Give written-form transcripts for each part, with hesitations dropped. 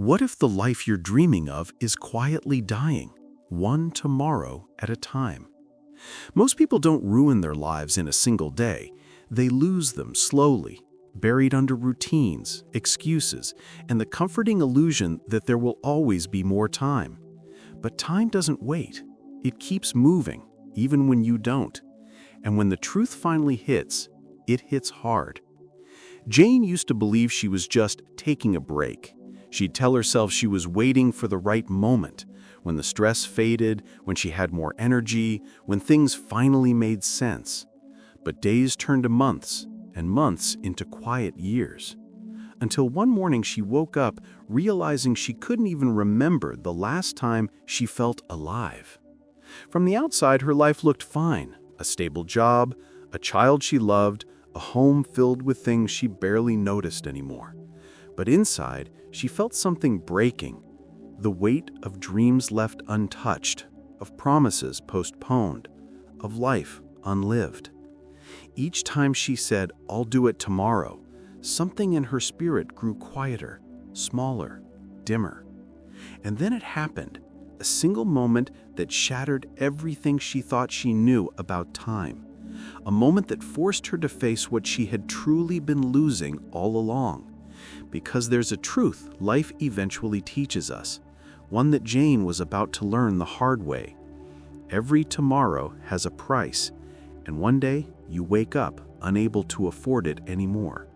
What if the life you're dreaming of is quietly dying, one tomorrow at a time? Most people don't ruin their lives in a single day. They lose them slowly, buried under routines, excuses, and the comforting illusion that there will always be more time. But time doesn't wait. It keeps moving, even when you don't. And when the truth finally hits, it hits hard. Jane used to believe she was just taking a break. She'd tell herself she was waiting for the right moment, when the stress faded, when she had more energy, when things finally made sense. But days turned to months, and months into quiet years. Until one morning she woke up realizing she couldn't even remember the last time she felt alive. From the outside, her life looked fine. A stable job, a child she loved, a home filled with things she barely noticed anymore. But inside, she felt something breaking. The weight of dreams left untouched, of promises postponed, of life unlived. Each time she said, "I'll do it tomorrow," something in her spirit grew quieter, smaller, dimmer. And then it happened, a single moment that shattered everything she thought she knew about time. A moment that forced her to face what she had truly been losing all along. Because there's a truth life eventually teaches us, one that Jane was about to learn the hard way. Every tomorrow has a price, and one day you wake up unable to afford it anymore.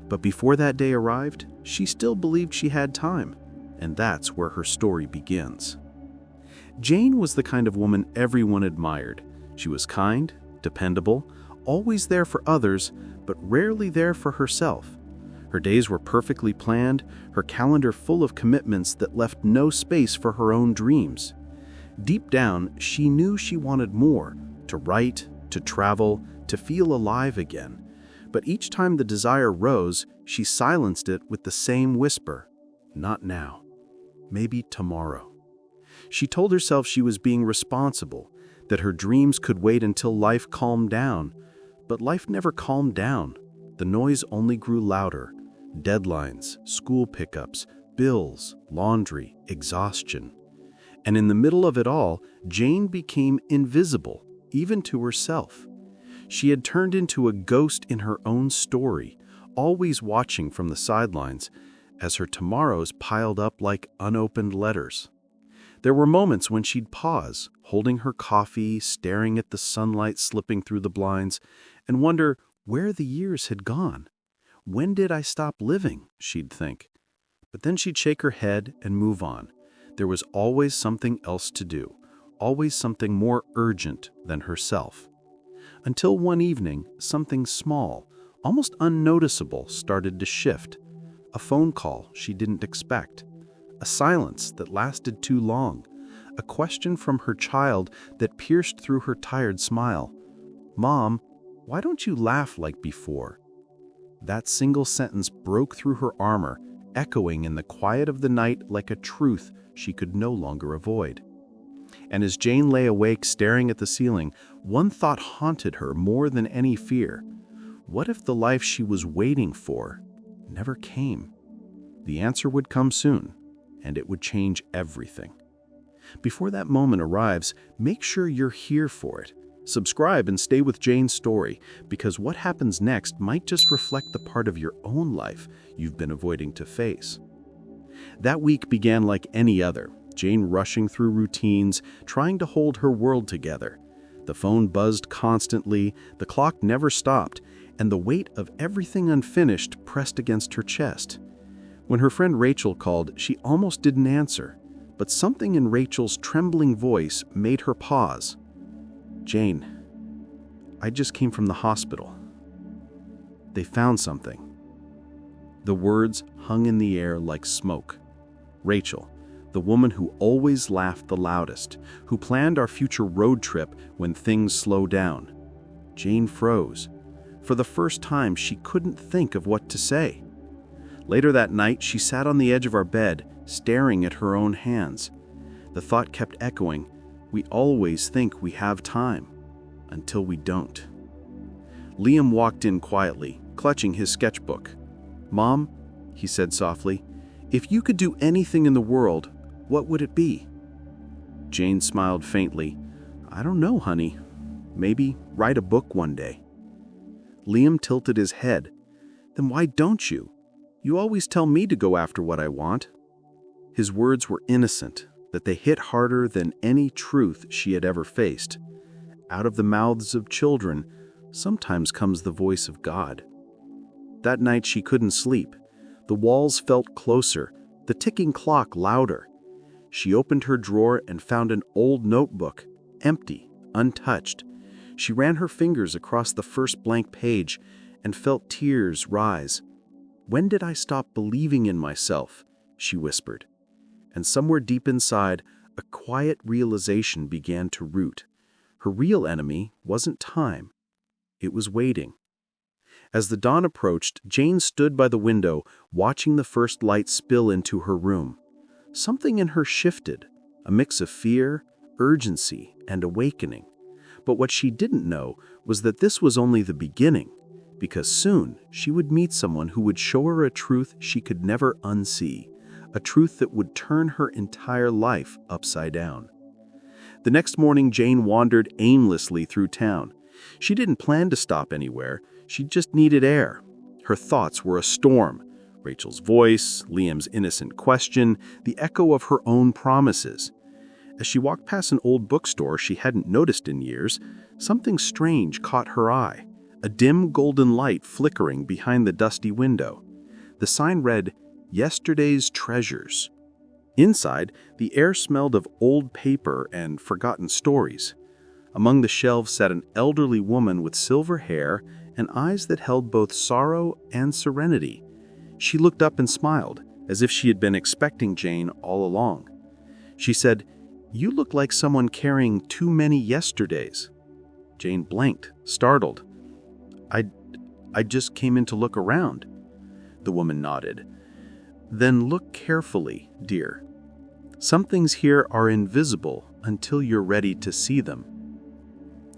But before that day arrived, she still believed she had time, and that's where her story begins. Jane was the kind of woman everyone admired. She was kind, dependable, always there for others, but rarely there for herself. Her days were perfectly planned, her calendar full of commitments that left no space for her own dreams. Deep down, she knew she wanted more, to write, to travel, to feel alive again. But each time the desire rose, she silenced it with the same whisper, "Not now. Maybe tomorrow." She told herself she was being responsible, that her dreams could wait until life calmed down. But life never calmed down. The noise only grew louder. Deadlines, school pickups, bills, laundry, exhaustion. And in the middle of it all, Jane became invisible, even to herself. She had turned into a ghost in her own story, always watching from the sidelines as her tomorrows piled up like unopened letters. There were moments when she'd pause, holding her coffee, staring at the sunlight slipping through the blinds, and wonder where the years had gone. When did I stop living, she'd think. But then she'd shake her head and move on. There was always something else to do, always something more urgent than herself. Until one evening, something small, almost unnoticeable, started to shift. A phone call she didn't expect. A silence that lasted too long. A question from her child that pierced through her tired smile. "Mom, why don't you laugh like before?" That single sentence broke through her armor, echoing in the quiet of the night like a truth she could no longer avoid. And as Jane lay awake staring at the ceiling, one thought haunted her more than any fear. What if the life she was waiting for never came? The answer would come soon, and it would change everything. Before that moment arrives, make sure you're here for it. Subscribe and stay with Jane's story, because what happens next might just reflect the part of your own life you've been avoiding to face. That week began like any other, Jane rushing through routines, trying to hold her world together. The phone buzzed constantly, the clock never stopped, and the weight of everything unfinished pressed against her chest. When her friend Rachel called, she almost didn't answer, but something in Rachel's trembling voice made her pause. "Jane, I just came from the hospital. They found something." The words hung in the air like smoke. Rachel, the woman who always laughed the loudest, who planned our future road trip when things slowed down. Jane froze. For the first time, she couldn't think of what to say. Later that night, she sat on the edge of our bed, staring at her own hands. The thought kept echoing, "We always think we have time, until we don't." Liam walked in quietly, clutching his sketchbook. "Mom," he said softly, If you could do anything in the world, what would it be? Jane smiled faintly. I don't know, honey. Maybe write a book one day. Liam tilted his head. Then why don't you? You always tell me to go after what I want. His words were innocent, that they hit harder than any truth she had ever faced. Out of the mouths of children, sometimes comes the voice of God. That night she couldn't sleep. The walls felt closer, the ticking clock louder. She opened her drawer and found an old notebook, empty, untouched. She ran her fingers across the first blank page and felt tears rise. When did I stop believing in myself? She whispered. And somewhere deep inside, a quiet realization began to root. Her real enemy wasn't time. It was waiting. As the dawn approached, Jane stood by the window, watching the first light spill into her room. Something in her shifted, a mix of fear, urgency, and awakening. But what she didn't know was that this was only the beginning, because soon she would meet someone who would show her a truth she could never unsee, a truth that would turn her entire life upside down. The next morning, Jane wandered aimlessly through town. She didn't plan to stop anywhere. She just needed air. Her thoughts were a storm. Rachel's voice, Liam's innocent question, the echo of her own promises. As she walked past an old bookstore she hadn't noticed in years, something strange caught her eye, a dim golden light flickering behind the dusty window. The sign read, "Yesterday's Treasures." Inside, the air smelled of old paper and forgotten stories. Among the shelves sat an elderly woman with silver hair and eyes that held both sorrow and serenity. She looked up and smiled, as if she had been expecting Jane all along. She said, "You look like someone carrying too many yesterdays." Jane blinked, startled. I just came in to look around." The woman nodded. "Then look carefully, dear. Some things here are invisible until you're ready to see them."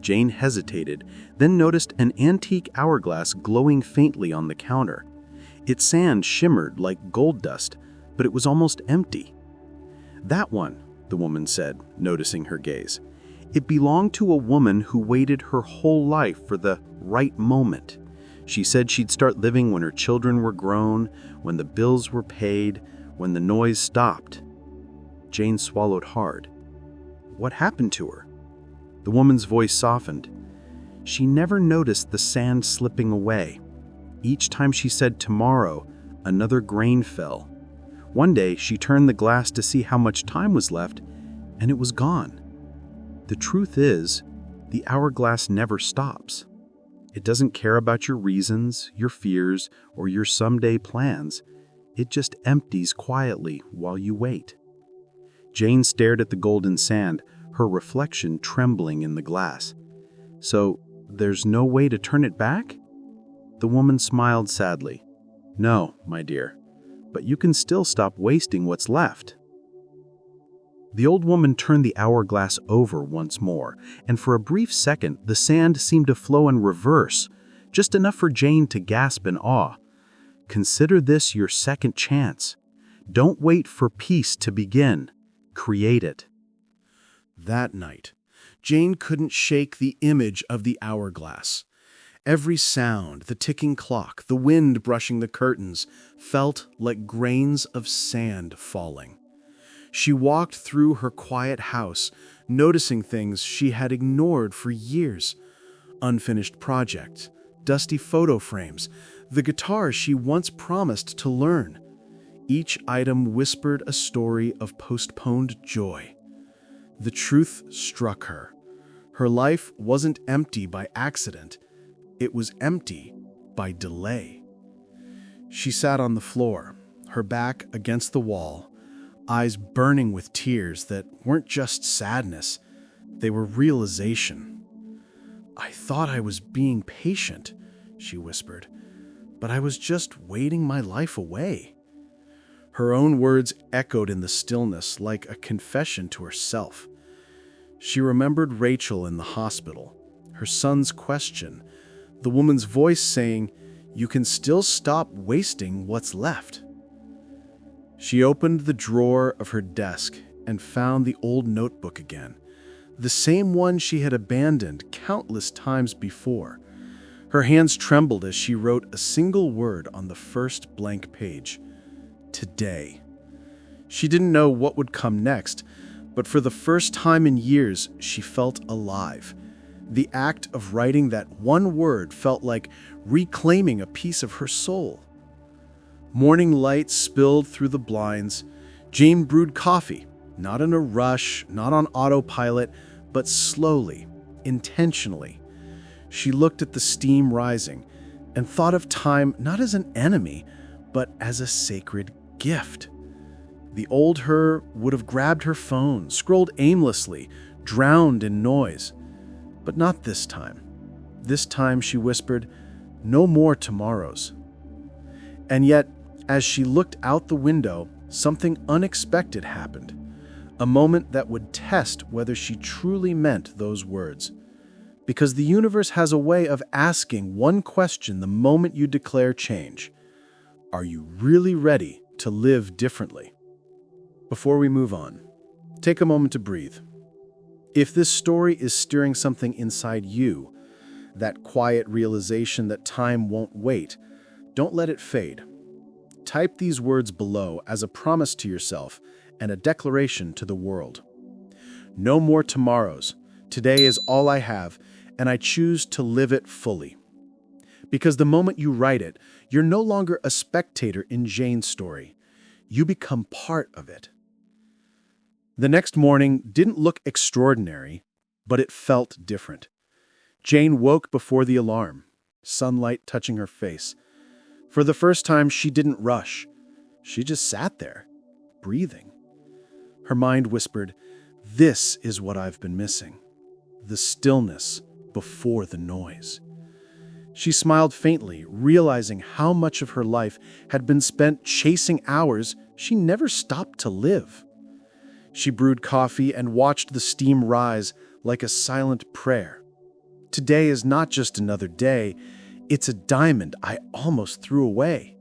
Jane hesitated, then noticed an antique hourglass glowing faintly on the counter. Its sand shimmered like gold dust, but it was almost empty. "That one," the woman said, noticing her gaze. "It belonged to a woman who waited her whole life for the right moment. She said she'd start living when her children were grown, when the bills were paid, when the noise stopped." Jane swallowed hard. "What happened to her?" The woman's voice softened. "She never noticed the sand slipping away. Each time she said tomorrow, another grain fell. One day she turned the glass to see how much time was left, and it was gone. The truth is, the hourglass never stops. It doesn't care about your reasons, your fears, or your someday plans. It just empties quietly while you wait." Jane stared at the golden sand, her reflection trembling in the glass. "So, there's no way to turn it back?" The woman smiled sadly. "No, my dear, but you can still stop wasting what's left." The old woman turned the hourglass over once more, and for a brief second the sand seemed to flow in reverse, just enough for Jane to gasp in awe. "Consider this your second chance. Don't wait for peace to begin. Create it." That night, Jane couldn't shake the image of the hourglass. Every sound, the ticking clock, the wind brushing the curtains, felt like grains of sand falling. She walked through her quiet house, noticing things she had ignored for years. Unfinished projects, dusty photo frames, the guitar she once promised to learn. Each item whispered a story of postponed joy. The truth struck her. Her life wasn't empty by accident. It was empty by delay. She sat on the floor, her back against the wall, eyes burning with tears that weren't just sadness, they were realization. "I thought I was being patient," she whispered, "but I was just waiting my life away." Her own words echoed in the stillness like a confession to herself. She remembered Rachel in the hospital, her son's question, the woman's voice saying, "You can still stop wasting what's left." She opened the drawer of her desk and found the old notebook again, the same one she had abandoned countless times before. Her hands trembled as she wrote a single word on the first blank page: today. She didn't know what would come next, but for the first time in years, she felt alive. The act of writing that one word felt like reclaiming a piece of her soul. Morning light spilled through the blinds. Jane brewed coffee, not in a rush, not on autopilot, but slowly, intentionally. She looked at the steam rising and thought of time not as an enemy, but as a sacred gift. The old her would have grabbed her phone, scrolled aimlessly, drowned in noise. But not this time. This time, she whispered, no more tomorrows. And yet, as she looked out the window, something unexpected happened. A moment that would test whether she truly meant those words. Because the universe has a way of asking one question the moment you declare change. Are you really ready to live differently? Before we move on, take a moment to breathe. If this story is stirring something inside you, that quiet realization that time won't wait, don't let it fade. Type these words below as a promise to yourself and a declaration to the world. No more tomorrows. Today is all I have, and I choose to live it fully. Because the moment you write it, you're no longer a spectator in Jane's story. You become part of it. The next morning didn't look extraordinary, but it felt different. Jane woke before the alarm, sunlight touching her face. For the first time, she didn't rush. She just sat there, breathing. Her mind whispered, "This is what I've been missing. The stillness before the noise." She smiled faintly, realizing how much of her life had been spent chasing hours she never stopped to live. She brewed coffee and watched the steam rise like a silent prayer. Today is not just another day, it's a diamond I almost threw away.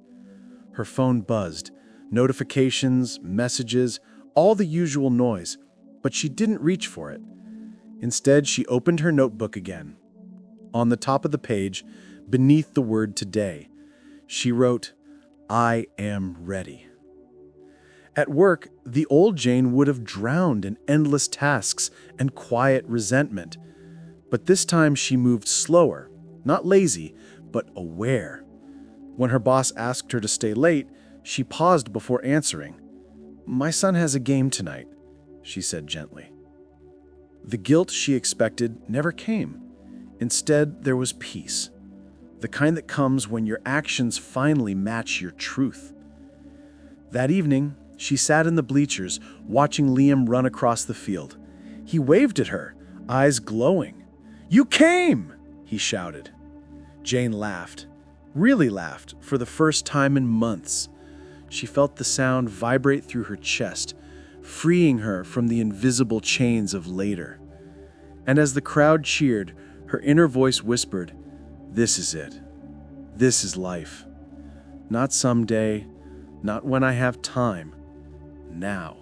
Her phone buzzed, notifications, messages, all the usual noise, but she didn't reach for it. Instead, she opened her notebook again. On the top of the page, beneath the word today, she wrote, "I am ready." At work, the old Jane would have drowned in endless tasks and quiet resentment. But this time she moved slower, not lazy, but aware. When her boss asked her to stay late, she paused before answering. "My son has a game tonight," she said gently. The guilt she expected never came. Instead, there was peace, the kind that comes when your actions finally match your truth. That evening, she sat in the bleachers, watching Liam run across the field. He waved at her, eyes glowing. "You came!" he shouted. Jane laughed, really laughed, for the first time in months. She felt the sound vibrate through her chest, freeing her from the invisible chains of later. And as the crowd cheered, her inner voice whispered, "This is it. This is life. Not someday, not when I have time. Now."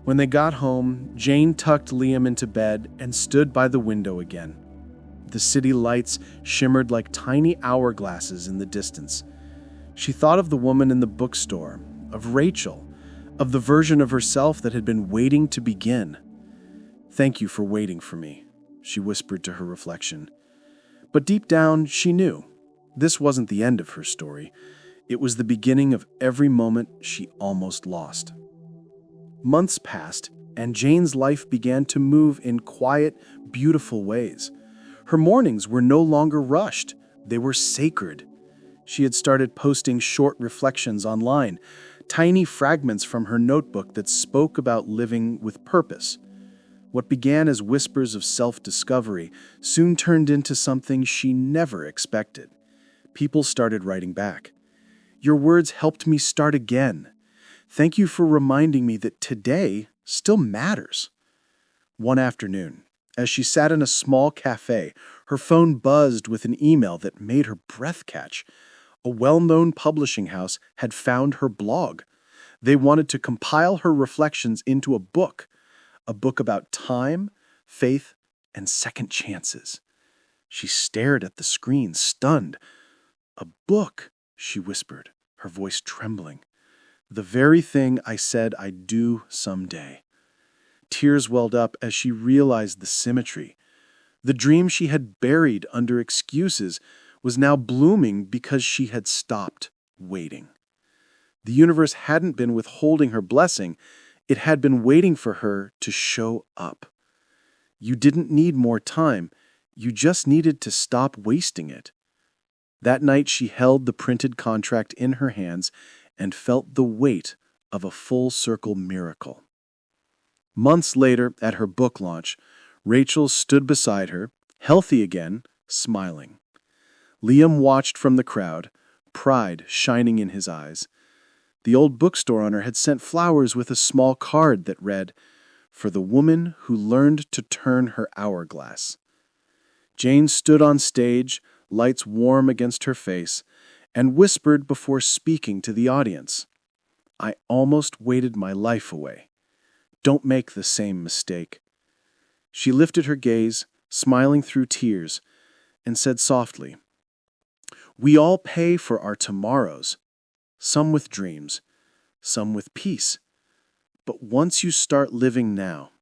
When they got home, Jane tucked Liam into bed and stood by the window again. The city lights shimmered like tiny hourglasses in the distance. She thought of the woman in the bookstore, of Rachel, of the version of herself that had been waiting to begin. "Thank you for waiting for me," she whispered to her reflection. But deep down, she knew this wasn't the end of her story. It was the beginning of every moment she almost lost. Months passed, and Jane's life began to move in quiet, beautiful ways. Her mornings were no longer rushed. They were sacred. She had started posting short reflections online, tiny fragments from her notebook that spoke about living with purpose. What began as whispers of self-discovery soon turned into something she never expected. People started writing back. "Your words helped me start again. Thank you for reminding me that today still matters." One afternoon, as she sat in a small cafe, her phone buzzed with an email that made her breath catch. A well-known publishing house had found her blog. They wanted to compile her reflections into a book about time, faith, and second chances. She stared at the screen, stunned. "A book," she whispered, her voice trembling. "The very thing I said I'd do someday." Tears welled up as she realized the symmetry. The dream she had buried under excuses was now blooming because she had stopped waiting. The universe hadn't been withholding her blessing, it had been waiting for her to show up. You didn't need more time, you just needed to stop wasting it. That night she held the printed contract in her hands and felt the weight of a full-circle miracle. Months later, at her book launch, Rachel stood beside her, healthy again, smiling. Liam watched from the crowd, pride shining in his eyes. The old bookstore owner had sent flowers with a small card that read, "For the woman who learned to turn her hourglass." Jane stood on stage, lights warm against her face, and whispered before speaking to the audience, "I almost waited my life away. Don't make the same mistake." She lifted her gaze, smiling through tears, and said softly, "We all pay for our tomorrows, some with dreams, some with peace. But once you start living now,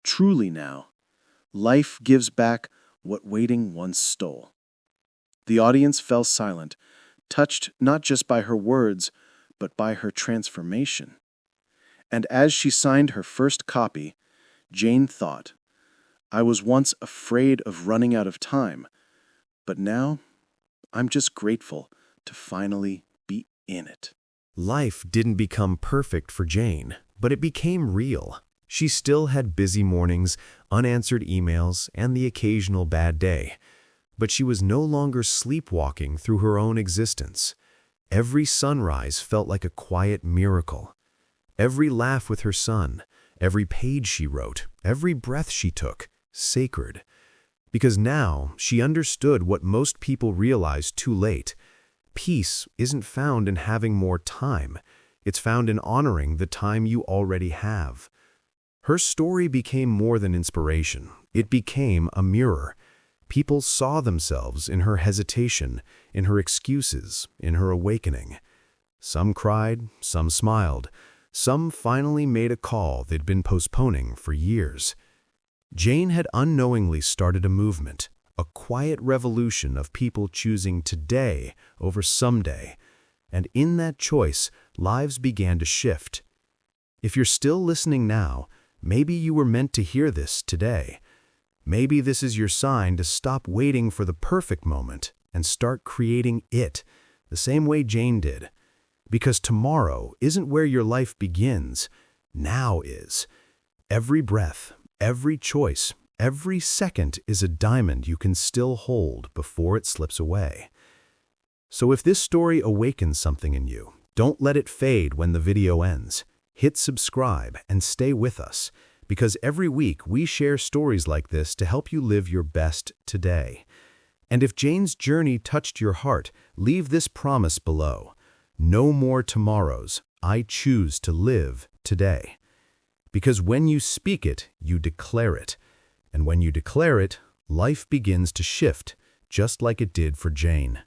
truly now, life gives back what waiting once stole." The audience fell silent, touched not just by her words, but by her transformation. And as she signed her first copy, Jane thought, "I was once afraid of running out of time, but now I'm just grateful to finally be in it." Life didn't become perfect for Jane, but it became real. She still had busy mornings, unanswered emails, and the occasional bad day. But she was no longer sleepwalking through her own existence. Every sunrise felt like a quiet miracle. Every laugh with her son, every page she wrote, every breath she took, sacred. Because now she understood what most people realize too late. Peace isn't found in having more time. It's found in honoring the time you already have. Her story became more than inspiration. It became a mirror. People saw themselves in her hesitation, in her excuses, in her awakening. Some cried, some smiled. Some finally made a call they'd been postponing for years. Jane had unknowingly started a movement, a quiet revolution of people choosing today over someday. And in that choice, lives began to shift. If you're still listening now, maybe you were meant to hear this today. Maybe this is your sign to stop waiting for the perfect moment and start creating it, the same way Jane did. Because tomorrow isn't where your life begins, now is. Every breath, every choice, every second is a diamond you can still hold before it slips away. So if this story awakens something in you, don't let it fade when the video ends. Hit subscribe and stay with us, because every week we share stories like this to help you live your best today. And if Jane's journey touched your heart, leave this promise below. No more tomorrows. I choose to live today. Because when you speak it, you declare it. And when you declare it, life begins to shift, just like it did for Jane.